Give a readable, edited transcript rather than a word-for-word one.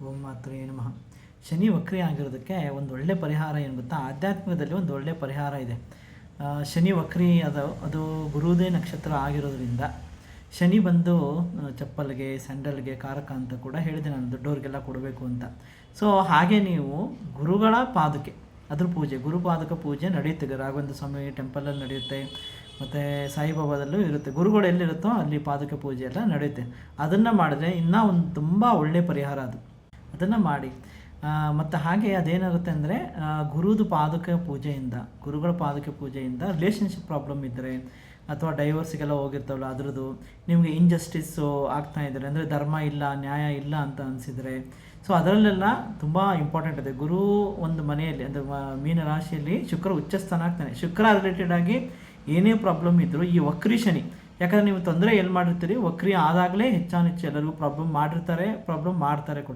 ಓಂ ಮಾತ್ರೇ ನಮಃ. ಶನಿ ವಕ್ರಿ ಆಗಿರೋದಕ್ಕೆ ಒಂದು ಒಳ್ಳೆ ಪರಿಹಾರ ಏನು ಗೊತ್ತಾ? ಆಧ್ಯಾತ್ಮಿಕದಲ್ಲಿ ಒಂದು ಒಳ್ಳೆ ಪರಿಹಾರ ಇದೆ. ಶನಿ ವಕ್ರಿ ಅದು ಗುರುದೇ ನಕ್ಷತ್ರ ಆಗಿರೋದ್ರಿಂದ ಶನಿ ಬಂದು ಚಪ್ಪಲ್ಗೆ, ಸ್ಯಾಂಡಲ್ಗೆ ಕಾರಕ ಅಂತ ಕೂಡ ಹೇಳಿದೆ ನಾನು, ದೊಡ್ಡವ್ರಿಗೆಲ್ಲ ಕೊಡಬೇಕು ಅಂತ. ಸೊ ಹಾಗೆ ನೀವು ಗುರುಗಳ ಪಾದಕ್ಕೆ ಅದ್ರ ಪೂಜೆ, ಗುರುಪಾದಕ ಪೂಜೆ ನಡೆಯುತ್ತೆ. ರಾಘವೇಂದ್ರ ಸ್ವಾಮಿ ಟೆಂಪಲಲ್ಲಿ ನಡೆಯುತ್ತೆ, ಮತ್ತು ಸಾಯಿಬಾಬಾದಲ್ಲೂ ಇರುತ್ತೆ. ಗುರುಗಳು ಎಲ್ಲಿರುತ್ತೋ ಅಲ್ಲಿ ಪಾದಕ ಪೂಜೆ ಎಲ್ಲ ನಡೆಯುತ್ತೆ. ಅದನ್ನು ಮಾಡಿದ್ರೆ ಇನ್ನೂ ಒಂದು ತುಂಬ ಒಳ್ಳೆಯ ಪರಿಹಾರ ಅದು. ಅದನ್ನು ಮಾಡಿ. ಮತ್ತು ಹಾಗೆ ಅದೇನಾಗುತ್ತೆ ಅಂದರೆ, ಗುರುಗಳ ಪಾದಕ ಪೂಜೆಯಿಂದ ರಿಲೇಷನ್ಶಿಪ್ ಪ್ರಾಬ್ಲಮ್ ಇದ್ದರೆ, ಅಥವಾ ಡೈವರ್ಸಿಗೆಲ್ಲ ಹೋಗಿರ್ತಾವಲ್ಲ ಅದರದ್ದು, ನಿಮಗೆ ಇಂಜಸ್ಟಿಸ್ಸು ಆಗ್ತಾಯಿದ್ದಾರೆ ಅಂದರೆ ಧರ್ಮ ಇಲ್ಲ, ನ್ಯಾಯ ಇಲ್ಲ ಅಂತ ಅನಿಸಿದರೆ, ಸೊ ಅದರಲ್ಲೆಲ್ಲ ತುಂಬ ಇಂಪಾರ್ಟೆಂಟ್ ಇದೆ. ಗುರು ಒಂದು ಮನೆಯಲ್ಲಿ ಅಂದರೆ ಮೀನ ರಾಶಿಯಲ್ಲಿ ಶುಕ್ರ ಉಚ್ಚಸ್ಥಾನ ಆಗ್ತಾನೆ. ಶುಕ್ರ ರಿಲೇಟೆಡ್ ಆಗಿ ಏನೇ ಪ್ರಾಬ್ಲಮ್ ಇದ್ದರೂ ಈ ವಕ್ರಿ ಶನಿ, ಯಾಕಂದರೆ ನೀವು ತೊಂದರೆ ಎಲ್ಲಿ ಮಾಡಿರ್ತೀರಿ, ವಕ್ರಿ ಆದಾಗಲೇ ಹೆಚ್ಚಾನೆಚ್ಚು ಎಲ್ಲರಿಗೂ ಪ್ರಾಬ್ಲಮ್ ಮಾಡ್ತಾರೆ ಕೂಡ.